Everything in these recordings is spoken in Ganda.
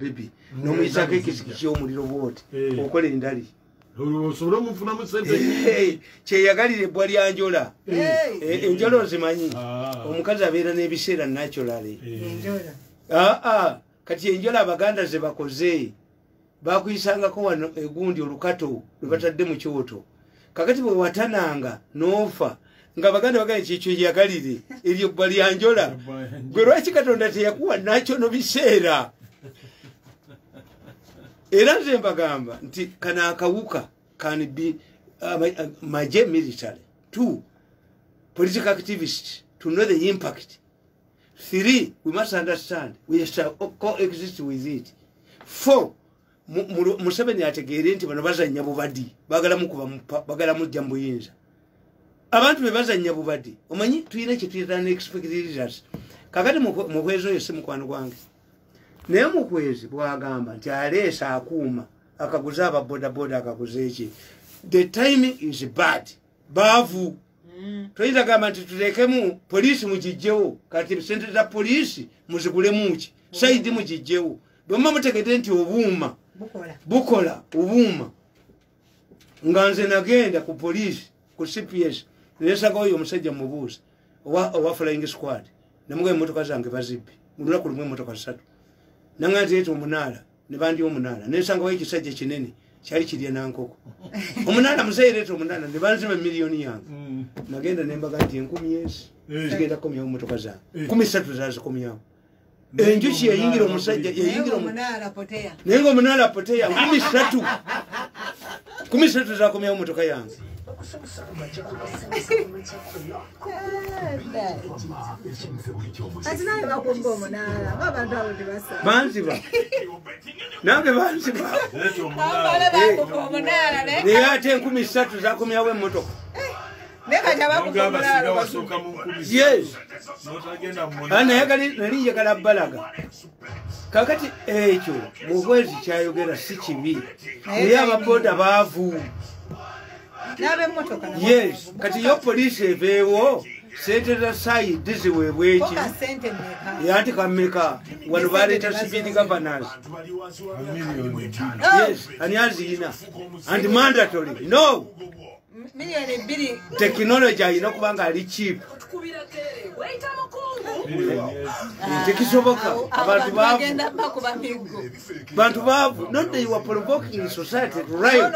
baby no muyisako ekisiki ky'omuliro bwoti okola endali kyeyagalira ebbwa lya njola enjola ozimanyi omukazi abeera n'ebiseera naturally kati enjola abaganda ze bakoze bakuyisangako wano egundi olukato lwe batadde mu kyoto kakati bwe watananga n'ofa nga baganda baganda kyekyo yagalire eryo ebbwa lya njola gwe lwaki katonda teyakuwa nakyo no biseera era nze mbagamba nti kana akawuka can be maje military. 2 political activists to know the impact. 3 we must understand we shall coexist with it. 4 Museveni ategeere nti bano bazannya bubadi bagala mu jambo yinza abantu be bazannya bubadi omanyi tuyina kye tuyita expectations kakati mu kwezo yose mukwano gwange naye mu kwezi bwagamba nti aleesa akuuma akaguza aba bodaboda akaguza eki the timing is bad baavu tuyinza gamba nti tulekemu poliisi mugijjewo kati sente za poliisi muzigulemu ki saidi mugijjewo bwemba mutegedde nti obuuma bukola obuuma nga nze nagenda ku poliisi ku CPS nesanga oyo omusajja mubuuza owa flying squad namugaye emmotoka zange bazibbi mu lunaku lumu emmotoka 3 nanga nti omunaala ne bandi omunaala nesanga oyo ekisajja kinene kyali kirya nankoko omunaala museereeta omunaala ne banzima miliyoni yange nagenda nembaga nti 10,000 zigenda komyawo emmotoka zange 13 zazikomyawo enjuki yayingira omusajja yayingira naye nga omunaala apoteya 13 zakomyawo emmotoka yange banziba nange banziba naye ate 13 zakomyawo emmotoka nali njagala balaga kakati ekyo mubwezi kyayogera si kibi naye ababoda baavu yes kati yo poliisi eveewo sente za sayidi ziweebweki yanti kameka wano baleeta speed governors yes ani aziina and mandatory no technology ayina okubanga ali cheap tekisoboka abantu baavu not that you are provoking society to riot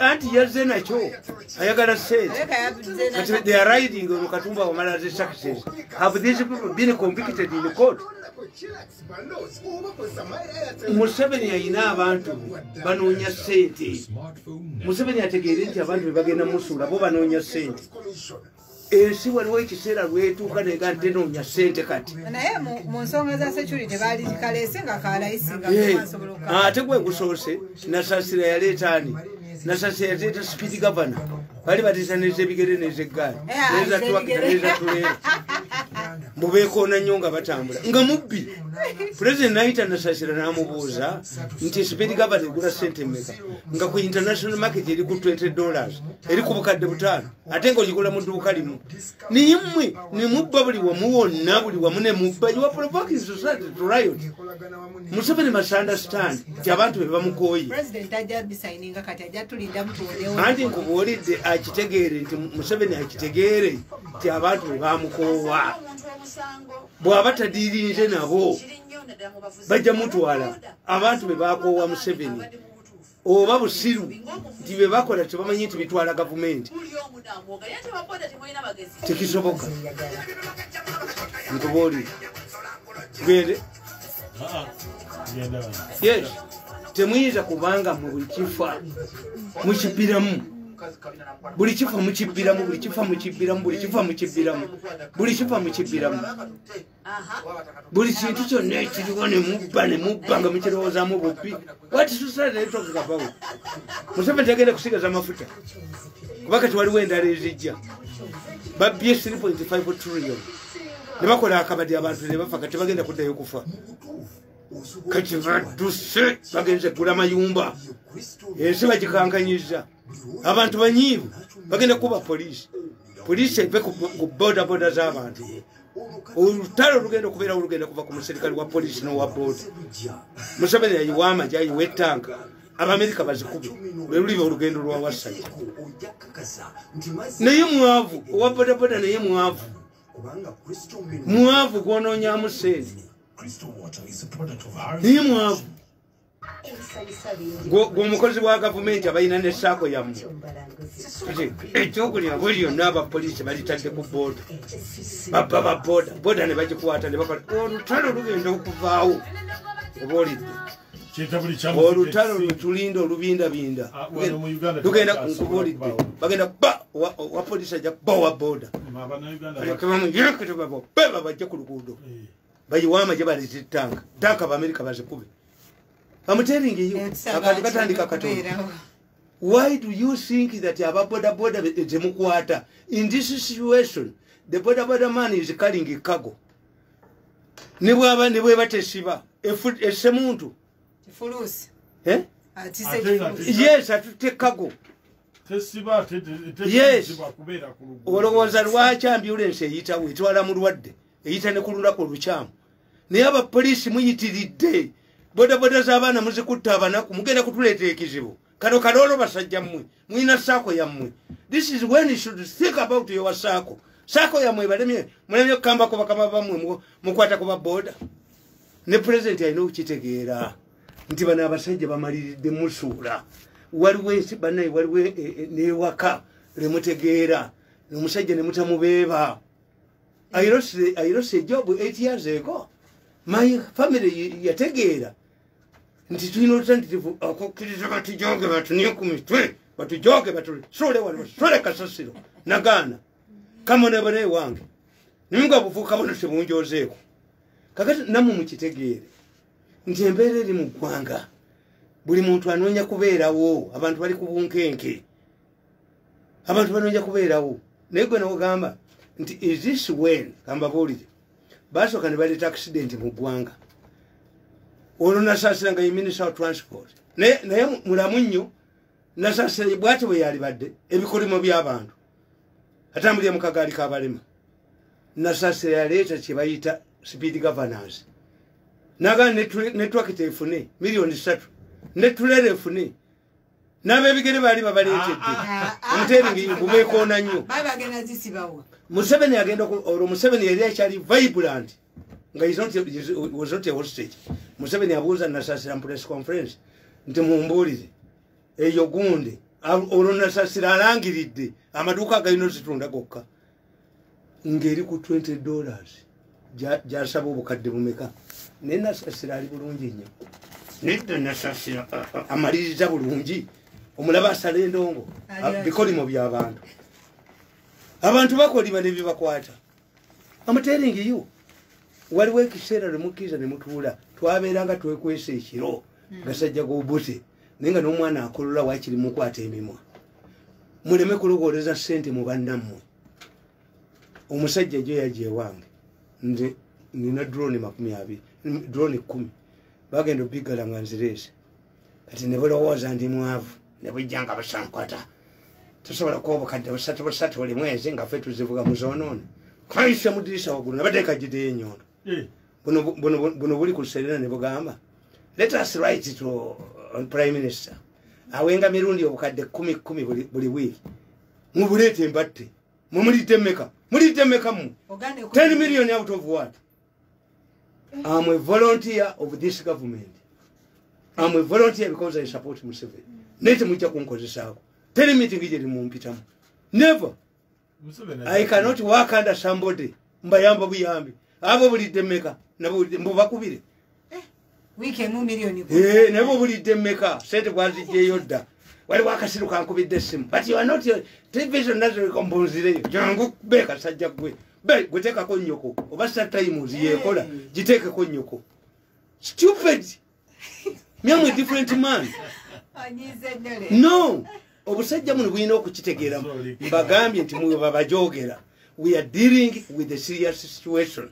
anti yazze nakyo ayagala sente they are riding on katumba wamala ze success have these people been convicted in the court Museveni ayina abantu banoonya sente Museveni ategeere nti abantu bebagenda musula bo banoonya sente ensi waliwo ekiseera lwetuuka nega ntenoonya sente kati naye mu nsonga za security baali kaleese nga kalayisi nga ate gwe gusoose nasasira yaleetaani nasasira yaleeta speed governor bali bateesa nez'ebigere nez'eggaali neza tuwakita neza tuleera mubeekoona nnyo nga batambula nga mubbi president nayita nasasira n'amubuuza nti speed governor egula sente mmeka nga ku international market eri ku $20 eri ku bukadde 5 ate ng'ogigula mu dduuka limu niye mmwe ne mubba buli wamu wonna buli wamu ne mubba you are provoking society to riot. Museveni must understand nti abantu be bamukooye anti nkubuulidde akitegeere nti Museveni akitegeere nti abantu be bamukoowa bw'aba tadiirinze nabo bajja mutwala abantu be bakoowa Museveni oba busiru nti be bakola tebamanyi nti bitwala gavumenti tekisoboka nkubuulire gende yes temuyinza kubanga mu buli kifa mukibbiramu buli kifa mukibbiramu buli kifa mukibbiramu buli kifa mukibbiramu buli kifa mukibbiramu buli kintu kyonna ekiriwo ne mubba nga mukirowoozaamu bubbi what society are you talking about? Museveni tagenda kusigaza amafuta kuba kati waliwo endala ezijja babbye 3.5 trillion ne bakola akabadi abantu ne bafa kati bagenda kuddayo kufa kati badduse bagenze kugula mayumba ensi bagikankanyiza abantu banyiivu bagenda kuba poliisi eve ku bodaboda z'abantu olutalo lugenda okubeera olugenda kuva ku muserikale wa polisi n'owa booda. Museveni yayiwa amagye ayiwa ettanka Abamerika bazikube lwe luliba olugendo lwa Wasajja. Naye mwavu owa bodaboda naye mwavu gwonoonyaamu sente. Naye mwavu gw'omukozi wa gavumenti abalina ne saako yammwe ekyokulya bwe lyonna abapoliisi balitadde ku booda babba ba booda ne bagikwata ne bakola olutalo lugenda okuvaawo oba olidde olutalo lwetulinda olubindabinda lugenda nkuba olidde bagenda ba wa polisi ajja ba wa booda bajja ku luguudo bayiwa amagye baleta tanka Abamerika bazikube. I'm telling you, why do you think that aba boda temukwata? In this situation, the boda man is carrying a cargo. Ne bwe batesiba esse muntu. Eh? Yes, atute cargo. Yes. Olowooza lwaki ambulance eyitawo etwala mulwadde eyita ne kululako olukyamu. Naye abapoliisi muyitiridde. Boda z'abaana muzikutta abanaku mugenda kutuleeta ekizibu. Kano kaloolo basajja mmwe mwina saako yammwe. This is when you should think about your saako. Saako yammwe mulemye okukambako bakama bammwe mukwata ku baboda. Ne pulezidenti alina okukitegeera nti bano abasajja bamaliridde musuula. Waliwo bannaye waliwo n'ewaka lemutegeera omusajja ne mutamubeeba. I lost a job 8 years ago. My family yategeera nti tulina olutanditivu okukkiriza batujoge batunie ku mitwe batujoge batusole wano basole kasasiro nagaana kamonebone wange nimunga bufuuka bono tebunjozeeko kakati namwe mukitegeere nti embeera eri mu ggwanga buli muntu anoonya kubeerawo abantu bali ku bunkenke abantu banoonya kubeerawo naye gwe nogamba nti is this when kamba buulire basooka ne baleeta accident mu ggwanga olwo nasaasira nga ye minister of transport naye mulamu nnyo nasaasira bwati bwe yalibadde ebikolimo by'abantu atambulira mu kagaali k'abalema nasaasira yaleeta kye bayita speed governance nagaa netwakita efune miliyoni 3 netulera efune n'abebigere baali babaleetedde omuteringi gumeekoona nnyo Museveni agenda olwo Museveni yali akyali vibrant nga was not a hostage. Museveni abuuza nasaasira mu press conference nti mumbuulire eyo gunde olwo nasaasira alangiridde amaduuka agalina ozitunda gokka ng'eri ku $20 gyasaba obukadde bumeka naye nasaasira ali bulungi nnyo nedda nasaasira amaliriza bulungi omulaba asala endongo bikolimo by'abantu abantu bakoliba ne bibakwata. I'm telling you, waliwo ekiseera lwe mukkiriza ne mutuula twabeeranga twekwesa ekiro gasajja g'obute naye nga n'omwana akolola waakiri mukwata emimwa muleme kulogooleza ssente mu bannammwe. Omusajja gyo yaggya ewange nze nina drone 10 bagenda obiggala nga nzireese kati ne bulowooza ndi mwavu ne bujja nga basankwata tusobola kuba obukadde busatu buli mwezi nga ffe tuzivuga muzoonoone kaisa mudirisa waggulu nabateeka gide enyondo buno buli ku Serena ne bugamba let us write to prime minister awenga mirundi obukadde 10 buli wiiki mubuleete embatte mulidde mmeka mu 10 million out of what? I'm a volunteer of this government. I'm a volunteer because I support Museveni. Nete mujja kunkozesaako. Tell me to get mumpitamu. Never. I cannot work under somebody. Mbayamba buyambi. Abo bulidde mmeka nabo mbubakubire. Wiki mu million. Nabo bulidde mmeka sente bwazijjeyo dda. Waliwo akasiru kankubidde essimu. But you are not television nazo kombonzireyo. Jangu beka sajja gwe. Guteekako nnyoko oba times yeekola giteekeko nnyoko. Stupid. Me am a different man. No. Obusajja muno buyina okukitegeera mbagambye nti mwe babajogera. We are dealing with a serious situation.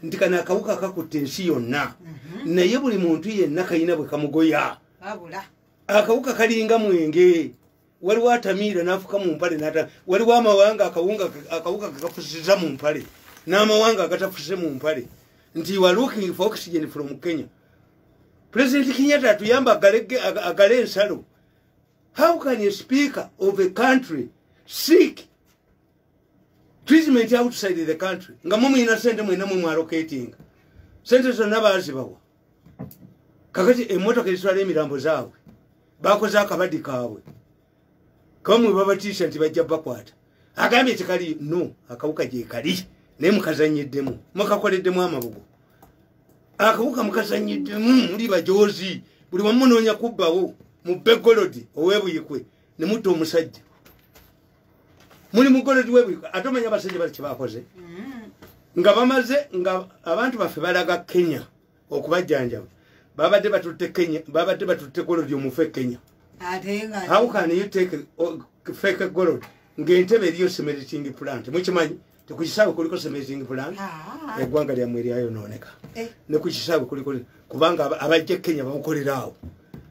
Nti kana akawuka kakutte ensi yonna. Naye buli muntu yenna kayina bwe kamugoya. Akawuka kalinga mwenge. Waliwo atamiira n'afuka mu mpale n'ata waliwo amawanga akawuka kakafusiza mu mpale n'amawanga agatafuse mu mpale nti you are looking for oxygen from Kenya. President Kenyatta atuyamba agale ensalo. How can a speaker of a country seek treatment outside the country? Nga mumu ina sente mwena mu allocating. Sente zonna bazibawa. Kakati emmotoka ezitwala emirambo zaabwe bakoze akabadi kaabwe. Kamwe babatisha nti bajja bakwata. Agambye tekali no akawuka gye kali naye mukazanyiddemu mukakoleddemu amabugo. Akawuka mukazanyiddemu muli bajozi buli wamunoonya kubbawo mu begolodi owebuyikwe ne mutto omusajja. Muli mugolodi webuyikwe atomanya abasajja bali kyebakoze. Nga bamaze nga abantu baffe balaga Kenya okubajjanjaba. Babadde batutte Kenya, babadde batutte golodi omufe Kenya. How can you take a fake gold? Ngentebe eriyo cementing plant. Mukimanyi tekukisawe kuliko cementing plant. Eggwanga lya mweri ayo noneka. Ne kukisawe kuliko kubanga abajje Kenya bamukolerawo.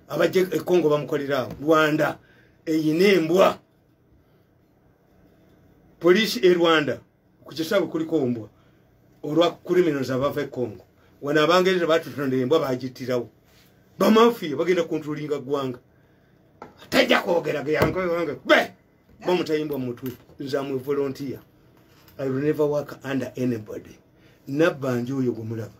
Abajje Kongo bamukolerawo. Rwanda eyinembwa. Police e Rwanda kukisawe kuliko ombwa. Olwa criminals abava e Kongo. Wana abangereza batutondera embwa bagitirawo. Bamafiya bagenda controllinga gwanga. Tajja kwogera yange be bamutayimbwa mutwe nza mu volunteer. I will never work under anybody. Nabanje oyo gumulaba.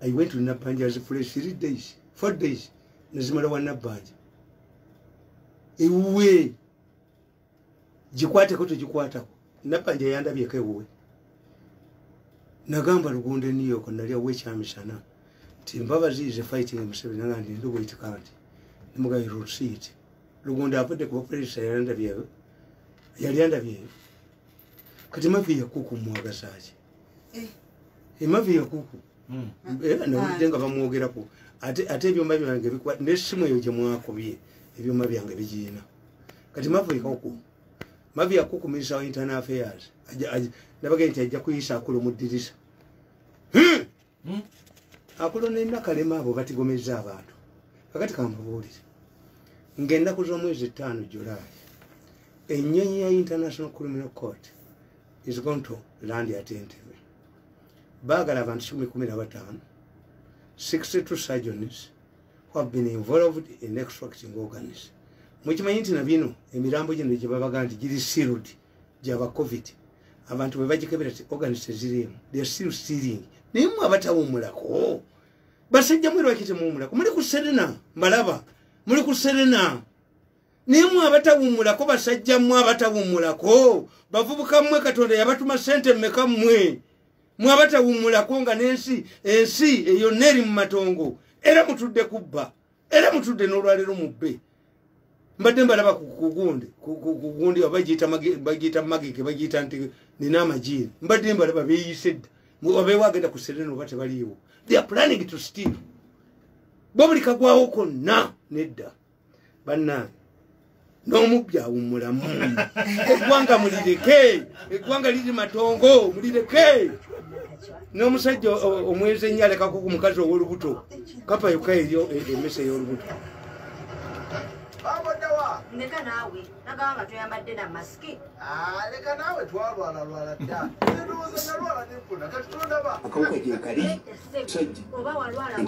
I went to Nabanje as for 3 days 4 days nazimala wa Nabanje ewe jikwate ko tujikwatako Nabanje yandabye kewe nagamba lugunde niyo ko nali awechamisana timbaba zize fighting Museveni ngandi ndugo itikandi muga irusit lugunde apode ko polisi yandabye kati mavi ya kuku mwagasaje mavi ya kuku na ujenga bamwogera ko ate ebyomba byange bikwa nesimu eyo gye mwakobye ebyomba byange bijina kati mavi ya kuku mavi ya kuku minister of internal affairs nabagenti ajja kuyisa akulo mudirisa akulo nenda kalema abo batigomeza abantu kakati kambuulira ngenda kuzo mwezi 5 July enyenyi ya International Criminal Court is going to land at Entebbe. Bagala abantu 15 62 surgeons who have been involved in extracting organs. Mukimanyi nti nabino emirambo gino gye babaga nti giri sealed gyaba COVID abantu bwe bagikebera ti organs zirimu they are still stealing nimwe abatawumulako basajja mwero akite muumulako muli ku Serena mbalaba muli ku Serena nimwe abatawumulako basajja mwe abatawumulako bavubuka mwe Katonda yabatuma sente mmeka mwe abatawumulako nga ensi eyo neri mu matongo era mutudde kubba era mutudde n'olwalero mubbe mbadde mbalaba kugundi bagiyita magike bagiyita nti nina amajiri mbadde mbalaba beeyisedda abewagenda ku Serena oba tebaliiwo they are planning to steal bobuli kagwawo konna nedda bannange n'omubbi awummulamu eggwanga mulireke eggwanga liri matongo mulireke n'omusajja omwezi ennyo alekako ku mukazi ow'olubuto kapayuka eryo emmese ey'olubuto Neka nawe nagamba tuyambadde na maski leka nawe twalwala dda ndoza nalwala nempuna kati tondaba akawuka gye kali oba walwala